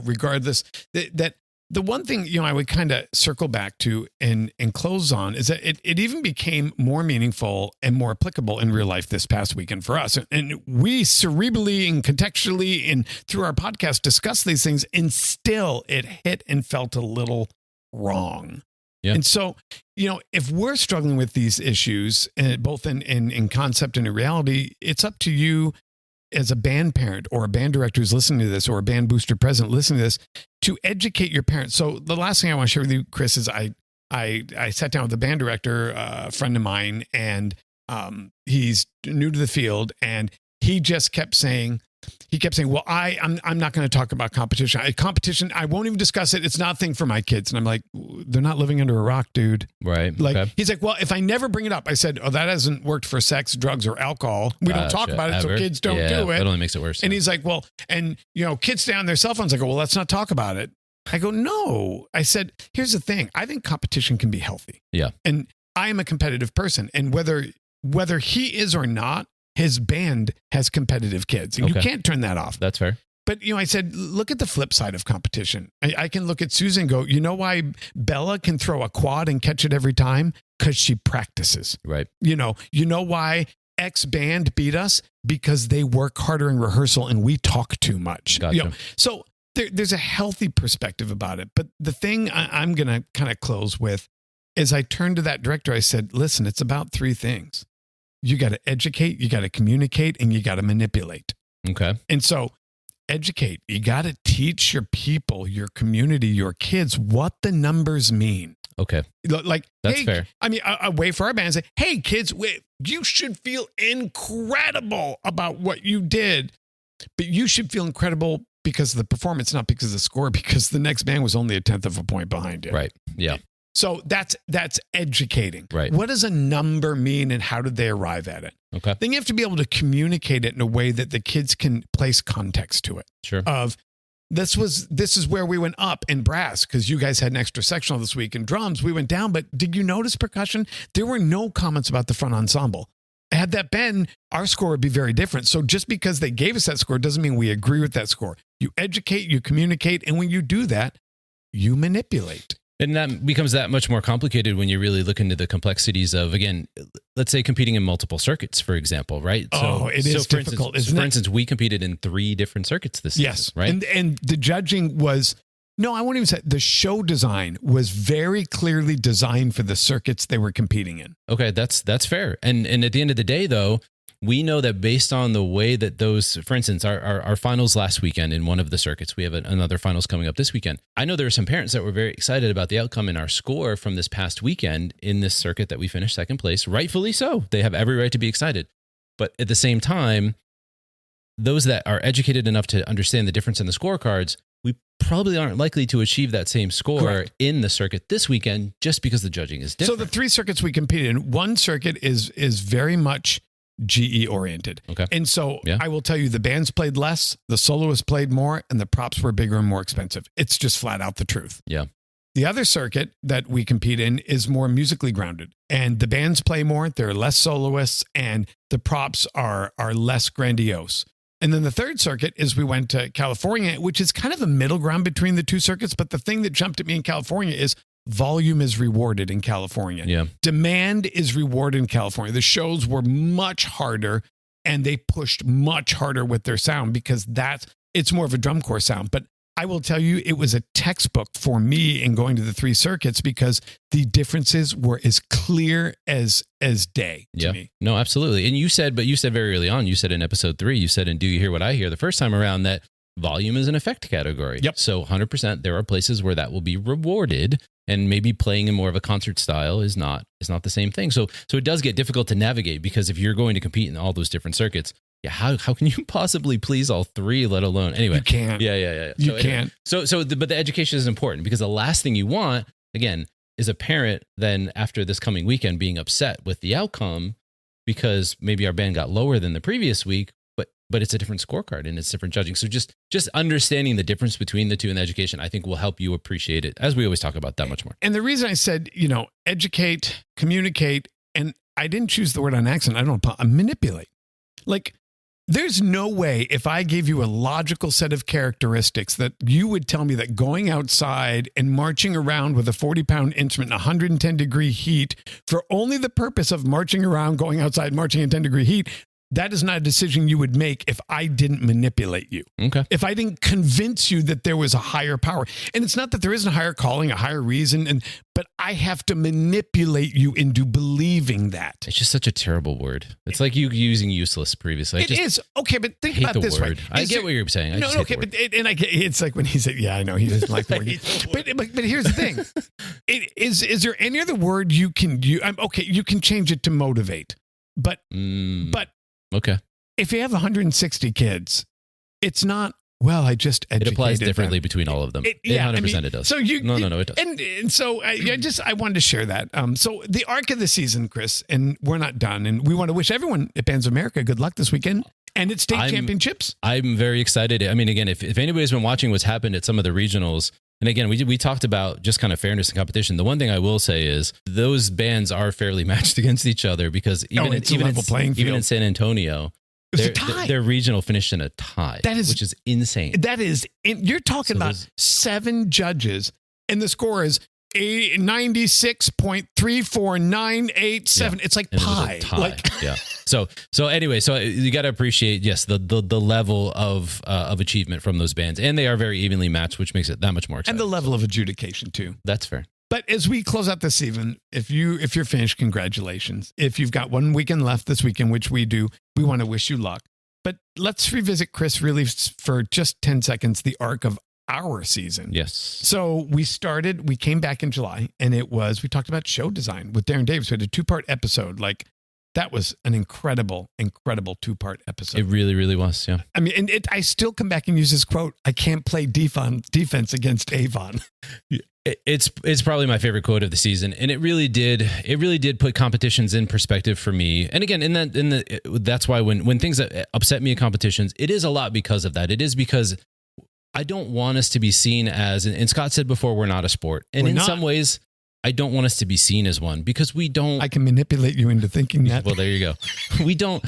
[SPEAKER 2] regardless that. The one thing, I would kind of circle back to and close on is that it even became more meaningful and more applicable in real life this past weekend for us. And we cerebrally and contextually and through our podcast discuss these things, and still it hit and felt a little wrong. Yeah. And so, if we're struggling with these issues, both in concept and in reality, it's up to you as a band parent or a band director who's listening to this, or a band booster president listening to this, to educate your parents. So the last thing I want to share with you, Chris, is I sat down with a band director, a friend of mine, and he's new to the field, and he just kept saying, he kept saying, well, I'm not going to talk about competition. Competition, I won't even discuss it. It's not a thing for my kids. And I'm like, they're not living under a rock, dude.
[SPEAKER 1] Right.
[SPEAKER 2] Like,
[SPEAKER 1] okay.
[SPEAKER 2] he's like, well, if I never bring it up, I said, oh, that hasn't worked for sex, drugs, or alcohol. We don't talk about it, so kids don't do it.
[SPEAKER 1] That only makes it worse.
[SPEAKER 2] And he's like, well, and kids stay on their cell phones. I go, well, let's not talk about it. I go, no. I said, here's the thing. I think competition can be healthy.
[SPEAKER 1] Yeah.
[SPEAKER 2] And I am a competitive person. And whether he is or not, his band has competitive kids. And you can't turn that off.
[SPEAKER 1] That's fair.
[SPEAKER 2] But, I said, look at the flip side of competition. I can look at Susan and go, you know why Bella can throw a quad and catch it every time? Because she practices.
[SPEAKER 1] Right.
[SPEAKER 2] You know why X band beat us? Because they work harder in rehearsal and we talk too much.
[SPEAKER 1] Gotcha.
[SPEAKER 2] So there's a healthy perspective about it. But the thing I'm going to kind of close with is I turned to that director. I said, listen, it's about three things. You got to educate, you got to communicate, and you got to manipulate.
[SPEAKER 1] Okay.
[SPEAKER 2] And so educate, you got to teach your people, your community, your kids what the numbers mean.
[SPEAKER 1] Okay.
[SPEAKER 2] Like,
[SPEAKER 1] that's fair.
[SPEAKER 2] I mean, a way for our band to say, hey, kids, you should feel incredible about what you did, but you should feel incredible because of the performance, not because of the score, because the next band was only a 1/10 of a point behind it.
[SPEAKER 1] Right. Yeah.
[SPEAKER 2] So that's educating.
[SPEAKER 1] Right.
[SPEAKER 2] What does a number mean and how did they arrive at it?
[SPEAKER 1] Okay.
[SPEAKER 2] Then you have to be able to communicate it in a way that the kids can place context to it.
[SPEAKER 1] Sure.
[SPEAKER 2] Of this is where we went up in brass because you guys had an extra sectional this week. In drums, we went down. But did you notice percussion? There were no comments about the front ensemble. Had that been, our score would be very different. So just because they gave us that score doesn't mean we agree with that score. You educate, you communicate, and when you do that, you manipulate.
[SPEAKER 1] And that becomes that much more complicated when you really look into the complexities of, again, let's say competing in multiple circuits, for example, right?
[SPEAKER 2] It is difficult, isn't it?
[SPEAKER 1] For instance, we competed in 3 different circuits this season, right?
[SPEAKER 2] And the judging was, no, I won't even say, the show design was very clearly designed for the circuits they were competing in.
[SPEAKER 1] Okay, that's fair. And at the end of the day, though, we know that based on the way that those, for instance, our finals last weekend in one of the circuits, we have another finals coming up this weekend. I know there are some parents that were very excited about the outcome in our score from this past weekend in this circuit that we finished second place. Rightfully so. They have every right to be excited. But at the same time, those that are educated enough to understand the difference in the scorecards, we probably aren't likely to achieve that same score in the circuit this weekend just because the judging is different.
[SPEAKER 2] So the 3 circuits we competed in, one circuit is very much GE oriented.
[SPEAKER 1] Okay.
[SPEAKER 2] And so I will tell you, the bands played less, the soloists played more, and the props were bigger and more expensive. It's just flat out the truth.
[SPEAKER 1] Yeah.
[SPEAKER 2] The other circuit that we compete in is more musically grounded, and the bands play more, there are less soloists, and the props are less grandiose. And then the third circuit is we went to California, which is kind of a middle ground between the 2 circuits. But the thing that jumped at me in California is volume is rewarded in California.
[SPEAKER 1] Yeah.
[SPEAKER 2] Demand is rewarded in California. The shows were much harder and they pushed much harder with their sound because it's more of a drum corps sound. But I will tell you, it was a textbook for me in going to the 3 circuits because the differences were as clear as day to me.
[SPEAKER 1] No, absolutely. And you said very early on, you said in episode 3, you said, and do you hear what I hear the first time around, that volume is an effect category.
[SPEAKER 2] Yep.
[SPEAKER 1] So 100%, there are places where that will be rewarded, and maybe playing in more of a concert style is not the same thing. So it does get difficult to navigate because if you're going to compete in all those different circuits, how can you possibly please all 3, let alone anyway?
[SPEAKER 2] You can't.
[SPEAKER 1] Yeah.
[SPEAKER 2] You can't.
[SPEAKER 1] But the education is important because the last thing you want, again, is a parent then after this coming weekend being upset with the outcome because maybe our band got lower than the previous week, but it's a different scorecard and it's different judging. So just understanding the difference between the two in the education, I think will help you appreciate it, as we always talk about, that much more.
[SPEAKER 2] And the reason I said, educate, communicate, and I didn't choose the word on accident. I don't manipulate. Like, there's no way if I gave you a logical set of characteristics that you would tell me that going outside and marching around with a 40-pound instrument in 110-degree heat for only the purpose of marching around, going outside, marching in 10-degree heat, that is not a decision you would make if I didn't manipulate you.
[SPEAKER 1] Okay.
[SPEAKER 2] If I didn't convince you that there was a higher power. And it's not that there isn't a higher calling, a higher reason, but I have to manipulate you into believing that.
[SPEAKER 1] It's just such a terrible word. It's like you using useless previously.
[SPEAKER 2] It is. Okay, but think about this way.
[SPEAKER 1] I get what you're saying.
[SPEAKER 2] It's like when he said, yeah, I know he doesn't like the word. But here's the thing. Is there any other word you can use? Okay, you can change it to motivate. But
[SPEAKER 1] okay.
[SPEAKER 2] If you have 160 kids it's not, well, I just educated
[SPEAKER 1] It applies differently
[SPEAKER 2] them.
[SPEAKER 1] between all of them.
[SPEAKER 2] Yeah,
[SPEAKER 1] 100% it does.
[SPEAKER 2] So
[SPEAKER 1] No, it does.
[SPEAKER 2] And so I wanted to share that. So the arc of the season, Chris, and we're not done. And we want to wish everyone at Bands of America good luck this weekend and its state championships.
[SPEAKER 1] I'm very excited. I mean, again, if anybody's been watching what's happened at some of the regionals, and again, we talked about just kind of fairness and competition. The one thing I will say is those bands are fairly matched against each other because even in San Antonio, their regional finished in a tie, which is insane.
[SPEAKER 2] You're talking about 7 judges, and the score is 96.34987. Yeah. It's like pi.
[SPEAKER 1] Yeah. So anyway, so you got to appreciate, yes, the level of achievement from those bands, and they are very evenly matched, which makes it that much more exciting.
[SPEAKER 2] And the level of adjudication too.
[SPEAKER 1] That's fair.
[SPEAKER 2] But as we close out this season, if you're finished, congratulations. If you've got one weekend left this weekend, which we do, we want to wish you luck. But let's revisit, Chris, really for just 10 seconds, the arc of our season.
[SPEAKER 1] Yes.
[SPEAKER 2] So we came back in July, and we talked about show design with Darren Davis. We had a 2-part episode. That was an incredible 2-part episode.
[SPEAKER 1] It really, really was. Yeah.
[SPEAKER 2] I mean, and I still come back and use this quote, I can't play defense against Avon.
[SPEAKER 1] It's probably my favorite quote of the season, and it really did put competitions in perspective for me. And again, that's why when things upset me in competitions, it is a lot because of that. It is because I don't want us to be seen as, and Scott said before, we're not a sport, and some ways, I don't want us to be seen as one because we don't.
[SPEAKER 2] I can manipulate you into thinking that.
[SPEAKER 1] Well, there you go. We don't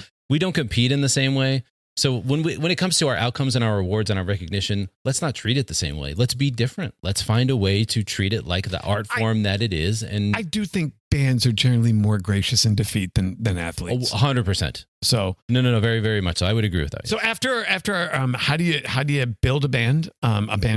[SPEAKER 1] compete in the same way. So when it comes to our outcomes and our rewards and our recognition, let's not treat it the same way. Let's be different. Let's find a way to treat it like the art form that it is. And
[SPEAKER 2] I do think bands are generally more gracious in defeat than athletes.
[SPEAKER 1] 100%.
[SPEAKER 2] So
[SPEAKER 1] no, very, very much so. I would agree with that.
[SPEAKER 2] So after how do you build a band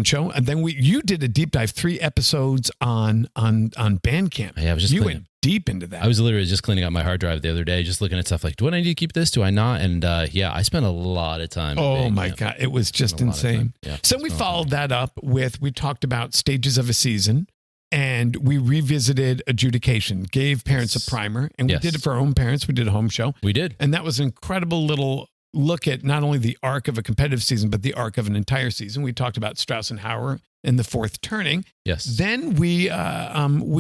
[SPEAKER 2] show? And then you did a deep dive, 3 episodes on Bandcamp.
[SPEAKER 1] Yeah, I was just
[SPEAKER 2] went deep into that.
[SPEAKER 1] I was literally just cleaning out my hard drive the other day, just looking at stuff like, do I need to keep this? Do I not? And I spent a lot of time.
[SPEAKER 2] Oh my God. It was just insane.
[SPEAKER 1] Yeah,
[SPEAKER 2] so we followed that up with, we talked about stages of a season, and we revisited adjudication, gave parents a primer, and we did it for our own parents. We did a home show.
[SPEAKER 1] We did.
[SPEAKER 2] And that was an incredible little look at not only the arc of a competitive season, but the arc of an entire season. We talked about Strauss and Hauer in the 4th turning.
[SPEAKER 1] Yes.
[SPEAKER 2] Then we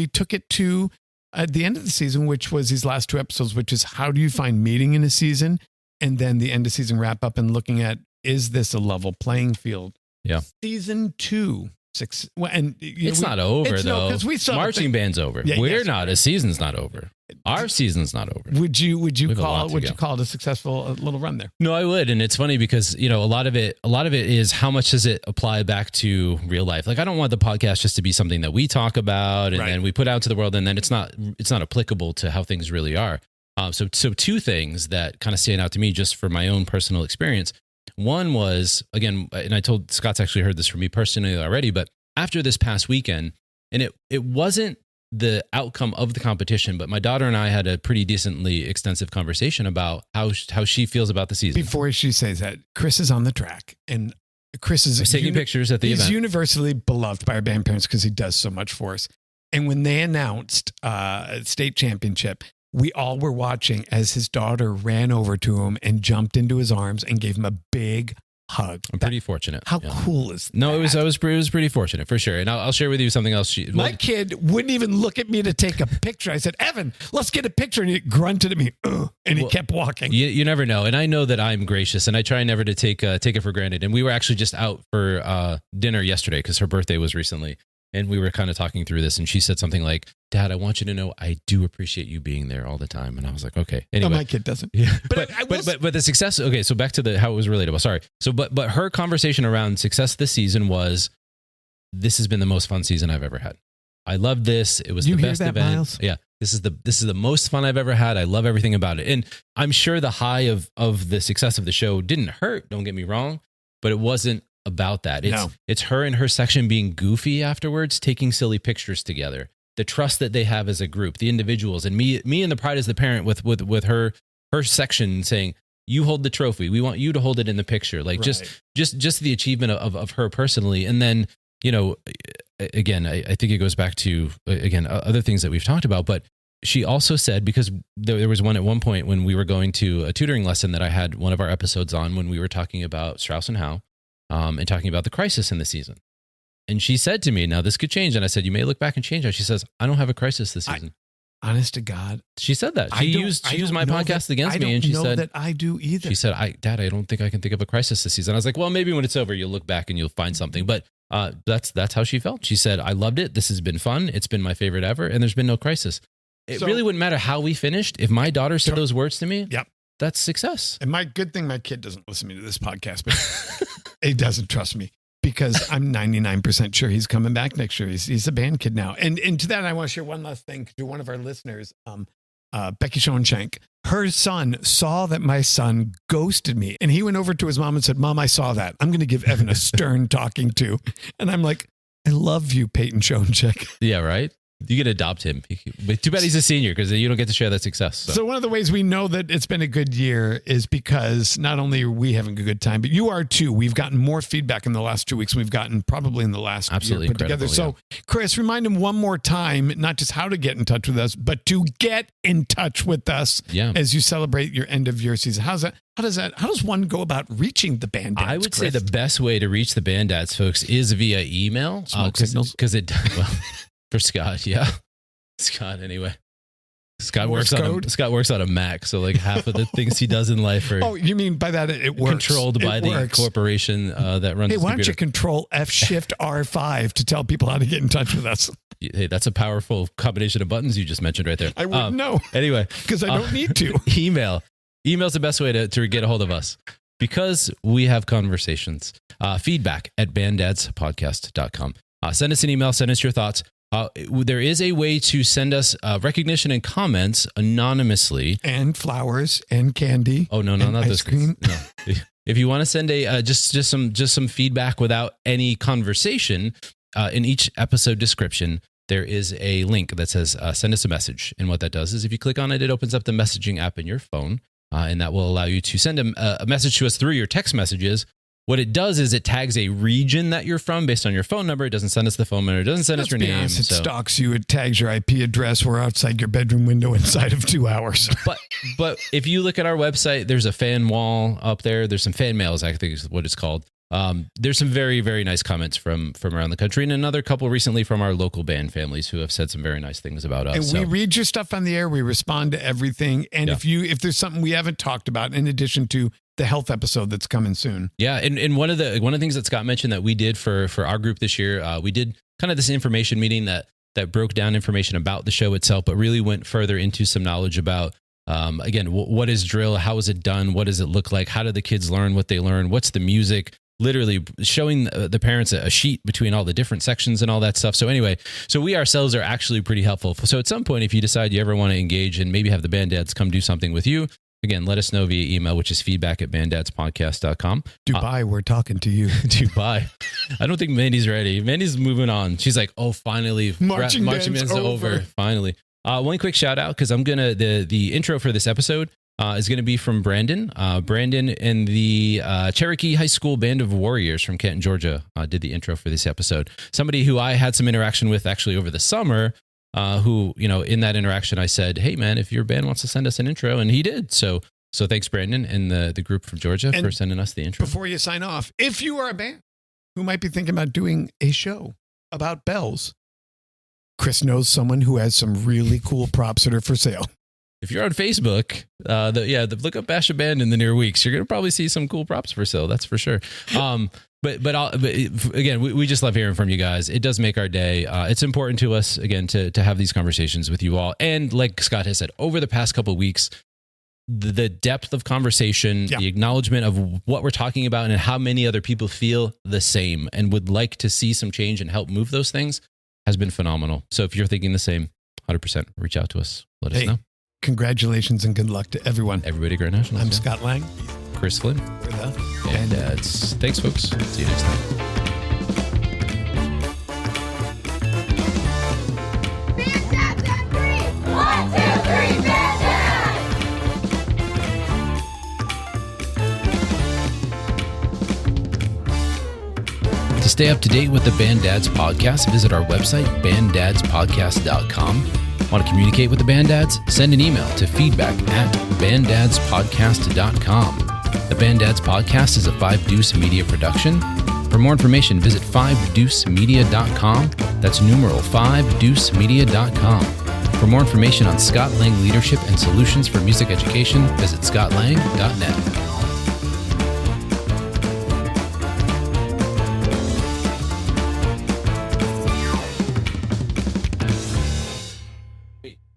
[SPEAKER 2] took it to at the end of the season, which was these last 2 episodes, which is how do you find meaning in a season? And then the end of season wrap up and looking at, is this a level playing field?
[SPEAKER 1] Yeah.
[SPEAKER 2] Season 2. 6. Well, and
[SPEAKER 1] it's not over though.
[SPEAKER 2] Because we saw
[SPEAKER 1] marching band's over.
[SPEAKER 2] Yeah,
[SPEAKER 1] We're not. A season's not over. Our season's not over.
[SPEAKER 2] Would you call it a successful little run there?
[SPEAKER 1] No, I would, and it's funny because a lot of it is how much does it apply back to real life? Like I don't want the podcast just to be something that we talk about and then we put out to the world, and then it's not applicable to how things really are. So 2 things that kind of stand out to me just for my own personal experience. One was, again, and I told Scott's actually heard this from me personally already, but after this past weekend, and it wasn't the outcome of the competition, but my daughter and I had a pretty decently extensive conversation about how she feels about the season.
[SPEAKER 2] Before she says that, Chris is on the track, and Chris is
[SPEAKER 1] taking pictures at the event.
[SPEAKER 2] He's universally beloved by our band parents because he does so much for us. And when they announced state championship, we all were watching as his daughter ran over to him and jumped into his arms and gave him a big hug.
[SPEAKER 1] I'm pretty fortunate.
[SPEAKER 2] How cool is that?
[SPEAKER 1] No, I was pretty fortunate for sure. And I'll share with you something else.
[SPEAKER 2] My kid wouldn't even look at me to take a picture. I said, Evan, let's get a picture. And he grunted at me, and he kept walking.
[SPEAKER 1] You never know. And I know that I'm gracious, and I try never to take it for granted. And we were actually just out for dinner yesterday because her birthday was recently. And we were kind of talking through this, and she said something like, Dad, I want you to know I do appreciate you being there all the time. And I was like, okay. Anyway.
[SPEAKER 2] No, my kid doesn't.
[SPEAKER 1] Yeah. But the success, okay, so back to how it was relatable. Sorry. So, but her conversation around success this season was, this has been the most fun season I've ever had. I loved this. It was the best event. Miles? Yeah. This is the most fun I've ever had. I love everything about it. And I'm sure the high of the success of the show didn't hurt, don't get me wrong, but it wasn't about that. It's her and her section being goofy afterwards, taking silly pictures together. The trust that they have as a group, the individuals, and me and the pride as the parent with her section saying, you hold the trophy. We want you to hold it in the picture. Like just the achievement of her personally. And then, again, I think it goes back to, again, other things that we've talked about, but she also said, because there was one at one point when we were going to a tutoring lesson that I had one of our episodes on when we were talking about Strauss and Howe and talking about the crisis in the season. And she said to me, now this could change. And I said, you may look back and change that. She says, I don't have a crisis this season.
[SPEAKER 2] Honest to God.
[SPEAKER 1] She said that. She used my podcast against me. And she said
[SPEAKER 2] that I do either.
[SPEAKER 1] She said, Dad, I don't think I can think of a crisis this season. I was like, well, maybe when it's over, you'll look back and you'll find something. But that's how she felt. She said, I loved it. This has been fun. It's been my favorite ever. And there's been no crisis. It really wouldn't matter how we finished. If my daughter said those words to me, that's success.
[SPEAKER 2] And good thing my kid doesn't listen to this podcast, but he doesn't trust me. Because I'm 99% sure he's coming back next year. He's a band kid now. And to that, I want to share one last thing to one of our listeners, Becky Schoenshank. Her son saw that my son ghosted me. And he went over to his mom and said, Mom, I saw that. I'm going to give Evan a stern talking to. And I'm like, I love you, Peyton Schoenshank.
[SPEAKER 1] Yeah, right? You can adopt him. But too bad he's a senior because you don't get to share that success.
[SPEAKER 2] So one of the ways we know that it's been a good year is because not only are we having a good time, but you are too. We've gotten more feedback in the last 2 weeks. We've gotten probably in the last
[SPEAKER 1] Absolutely
[SPEAKER 2] year put together. So Chris, remind him one more time, not just how to get in touch with us, but to get in touch with us as you celebrate your end of year season. How does one go about reaching the Band Dads?
[SPEAKER 1] I would say the best way to reach the Band Dads, folks, is via email.
[SPEAKER 2] Smoke signals?
[SPEAKER 1] Because for Scott, Scott, anyway. Scott works on a Mac, so like half of the things he does in life are.
[SPEAKER 2] Oh, you mean by that it works?
[SPEAKER 1] Controlled by the corporation that runs.
[SPEAKER 2] Hey, why don't you Control F Shift R5 to tell people how to get in touch with us?
[SPEAKER 1] Hey, that's a powerful combination of buttons you just mentioned right there.
[SPEAKER 2] I wouldn't know.
[SPEAKER 1] Anyway,
[SPEAKER 2] because I don't need to.
[SPEAKER 1] Email's the best way to get a hold of us because we have conversations. Feedback at banddadspodcast.com. Send us an email. Send us your thoughts. There is a way to send us recognition and comments anonymously,
[SPEAKER 2] and flowers and candy.
[SPEAKER 1] Oh no, not
[SPEAKER 2] ice cream.
[SPEAKER 1] No. If you want to send a just some feedback without any conversation, in each episode description there is a link that says send us a message. And what that does is if you click on it, it opens up the messaging app in your phone, and that will allow you to send a message to us through your text messages. What it does is it tags a region that you're from based on your phone number. It doesn't send us the phone number. It doesn't send us your name.
[SPEAKER 2] It stalks you. It tags your IP address. We're outside your bedroom window inside of 2 hours.
[SPEAKER 1] But if you look at our website, there's a fan wall up there. There's some fan mails, I think is what it's called. There's some very, very nice comments from around the country, and another couple recently from our local band families who have said some very nice things about us.
[SPEAKER 2] And we read your stuff on the air. We respond to everything. And if there's something we haven't talked about, in addition to the health episode that's coming soon.
[SPEAKER 1] Yeah. And one of the things that Scott mentioned that we did for our group this year, we did kind of this information meeting that broke down information about the show itself, but really went further into some knowledge about, again, what is drill? How is it done? What does it look like? How do the kids learn what they learn? What's the music? Literally showing the parents a sheet between all the different sections and all that stuff. So anyway, we ourselves are actually pretty helpful. So at some point, if you decide you ever want to engage and maybe have the Band Dads come do something with you, again, let us know via email, which is feedback@banddadspodcast.com.
[SPEAKER 2] Dubai, we're talking to you.
[SPEAKER 1] Dubai. I don't think Mandy's ready. Mandy's moving on. She's like, oh, finally.
[SPEAKER 2] Marching band's over.
[SPEAKER 1] Finally. One quick shout out, because I'm going to, the intro for this episode is going to be from Brandon. Brandon and the Cherokee High School Band of Warriors from Canton, Georgia, did the intro for this episode. Somebody who I had some interaction with actually over the summer, who, in that interaction, I said, hey, man, if your band wants to send us an intro, and he did. So thanks, Brandon, and the group from Georgia for sending us the intro.
[SPEAKER 2] Before you sign off, if you are a band who might be thinking about doing a show about bells, Chris knows someone who has some really cool props that are for sale.
[SPEAKER 1] If you're on Facebook, look up Bash a Band in the near weeks. You're going to probably see some cool props for sale. That's for sure. But again, we just love hearing from you guys. It does make our day. It's important to us, again, to have these conversations with you all. And like Scott has said, over the past couple of weeks, the depth of conversation, the acknowledgement of what we're talking about and how many other people feel the same and would like to see some change and help move those things has been phenomenal. So if you're thinking the same, 100% reach out to us. Let us know.
[SPEAKER 2] Congratulations and good luck to everyone.
[SPEAKER 1] Everybody, Grand Nationals.
[SPEAKER 2] I'm Scott Lang.
[SPEAKER 1] Chris Flynn. And Dads. Thanks, folks. See you next time.
[SPEAKER 3] Band Dads at 3! 1, 2, 3, Band Dads!
[SPEAKER 1] To stay up to date with the Band Dads podcast, visit our website, banddadspodcast.com. Want to communicate with the Band Dads? Send an email to feedback@banddadspodcast.com. The Band Dads Podcast is a 5 Deuce Media production. For more information, visit 5deucemedia.com. That's numeral 5deucemedia.com. For more information on Scott Lang Leadership and Solutions for Music Education, visit scottlang.net.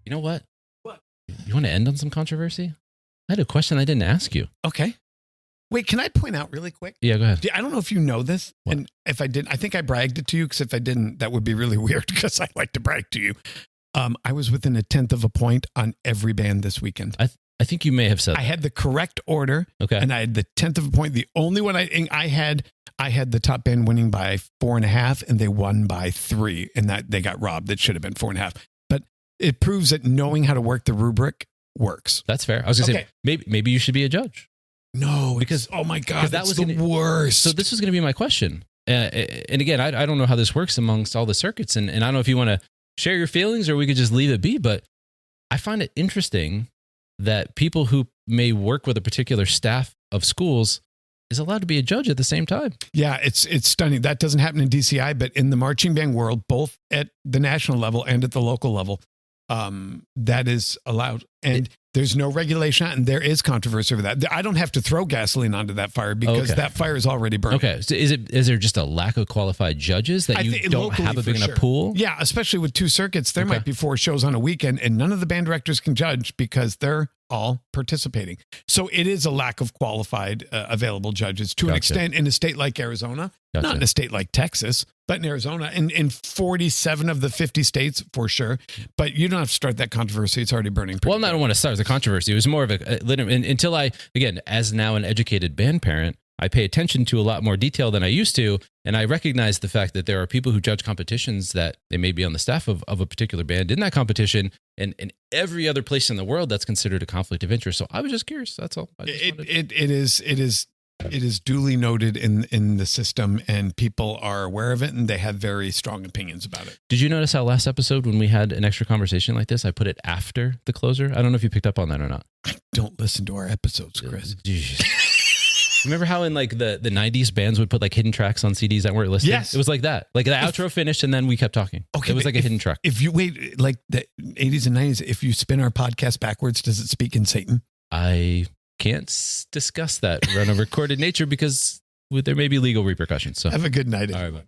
[SPEAKER 1] You know what?
[SPEAKER 2] What?
[SPEAKER 1] You want to end on some controversy? I had a question I didn't ask you.
[SPEAKER 2] Okay. Wait, can I point out really quick?
[SPEAKER 1] Yeah, go ahead.
[SPEAKER 2] I don't know if you know this.
[SPEAKER 1] What?
[SPEAKER 2] And if I didn't, I think I bragged it to you, because if I didn't, that would be really weird, because I like to brag to you. I was within a 10th of a point on every band this weekend.
[SPEAKER 1] I think you may have said
[SPEAKER 2] I had the correct order,
[SPEAKER 1] okay.
[SPEAKER 2] and I had the 10th of a point. The only one I had the top band winning by 4.5, and they won by 3, and that they got robbed. That should have been 4.5. But it proves that knowing how to work the rubric works.
[SPEAKER 1] That's fair. I was going to say, maybe you should be a judge.
[SPEAKER 2] No, because oh my God,
[SPEAKER 1] that was
[SPEAKER 2] the worst.
[SPEAKER 1] So this was going to be my question. And again, I don't know how this works amongst all the circuits, and I don't know if you want to share your feelings or we could just leave it be, but I find it interesting that people who may work with a particular staff of schools is allowed to be a judge at the same time.
[SPEAKER 2] Yeah, it's stunning. That doesn't happen in DCI, but in the marching band world, both at the national level and at the local level, that is allowed. And there's no regulation, and there is controversy over that. I don't have to throw gasoline onto that fire, because that fire is already burning.
[SPEAKER 1] Okay. So is there just a lack of qualified judges that you don't have a big enough pool?
[SPEAKER 2] Yeah, especially with 2 circuits, there might be 4 shows on a weekend, and none of the band directors can judge because they're all participating. So it is a lack of qualified available judges to an extent in a state like Arizona, not in a state like Texas, but in Arizona, in 47 of the 50 states for sure. But you don't have to start that controversy. It's already burning.
[SPEAKER 1] Well, I don't want to start the controversy. It was more of until I, again, as now an educated band parent, I pay attention to a lot more detail than I used to. And I recognize the fact that there are people who judge competitions that they may be on the staff of a particular band in that competition, and every other place in the world that's considered a conflict of interest. So I was just curious. That's all.
[SPEAKER 2] It is duly noted in the system, and people are aware of it, and they have very strong opinions about it.
[SPEAKER 1] Did you notice how last episode when we had an extra conversation like this, I put it after the closer? I don't know if you picked up on that or not.
[SPEAKER 2] I don't listen to our episodes, Chris.
[SPEAKER 1] Remember how in like the 90s bands would put like hidden tracks on CDs that weren't listed?
[SPEAKER 2] Yes.
[SPEAKER 1] It was like that. Like the outro finished and then we kept talking.
[SPEAKER 2] Okay,
[SPEAKER 1] it was like a hidden track.
[SPEAKER 2] If you wait, like the 80s and 90s, if you spin our podcast backwards, does it speak in Satan?
[SPEAKER 1] I can't discuss that on a recorded nature because there may be legal repercussions. So
[SPEAKER 2] have a good night.
[SPEAKER 1] All right, bye.